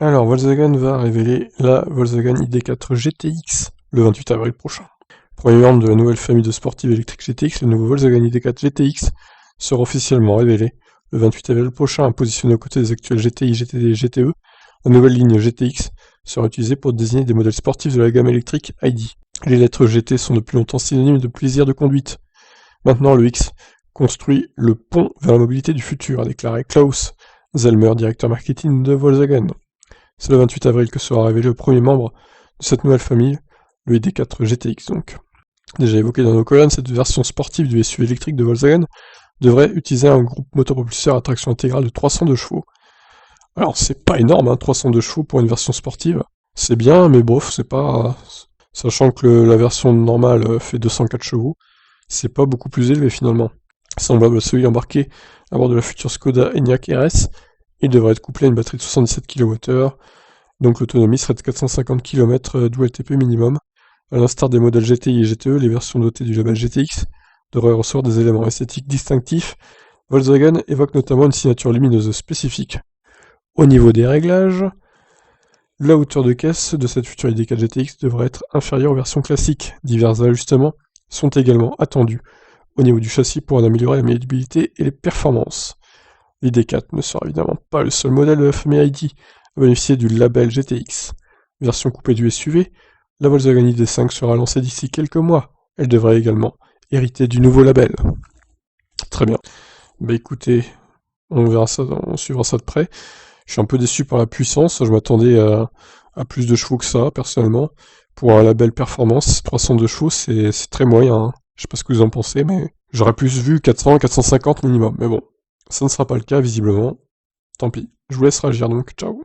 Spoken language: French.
Alors, Volkswagen va révéler la Volkswagen ID4 GTX le 28 avril prochain. Premier membre de la nouvelle famille de sportives électriques GTX, le nouveau Volkswagen ID4 GTX sera officiellement révélé le 28 avril prochain, positionné aux côtés des actuels GTI, GTD et GTE. La nouvelle ligne GTX sera utilisée pour désigner des modèles sportifs de la gamme électrique ID. Les lettres GT sont depuis longtemps synonymes de plaisir de conduite. Maintenant, le X construit le pont vers la mobilité du futur, a déclaré Klaus Zellmer, directeur marketing de Volkswagen. C'est le 28 avril que sera révélé le premier membre de cette nouvelle famille, le ID4 GTX donc. Déjà évoqué dans nos colonnes, cette version sportive du SUV électrique de Volkswagen devrait utiliser un groupe motopropulseur à traction intégrale de 302 chevaux. Alors c'est pas énorme, hein, 302 chevaux pour une version sportive. C'est bien, mais bof, c'est pas... Sachant que la version normale fait 204 chevaux, c'est pas beaucoup plus élevé finalement. Semblable à celui embarqué à bord de la future Skoda Enyaq RS, il devrait être couplé à une batterie de 77 kWh, donc l'autonomie serait de 450 km d'WLTP minimum. À l'instar des modèles GTI et GTE, les versions dotées du label GTX devraient recevoir des éléments esthétiques distinctifs. Volkswagen évoque notamment une signature lumineuse spécifique. Au niveau des réglages, la hauteur de caisse de cette future ID4 GTX devrait être inférieure aux versions classiques. Divers ajustements sont également attendus au niveau du châssis pour en améliorer la maniabilité et les performances. L'ID4 ne sera évidemment pas le seul modèle de la famille ID à bénéficier du label GTX. Version coupée du SUV, la Volkswagen ID5 sera lancée d'ici quelques mois. Elle devrait également hériter du nouveau label. Très bien. Bah écoutez, on verra ça, on suivra ça de près. Je suis un peu déçu par la puissance, je m'attendais à plus de chevaux que ça, personnellement. Pour un label performance, 302 chevaux, c'est très moyen, hein. Je sais pas ce que vous en pensez, mais j'aurais plus vu 400, 450 minimum. Mais bon, ça ne sera pas le cas, visiblement. Tant pis. Je vous laisse réagir donc, ciao.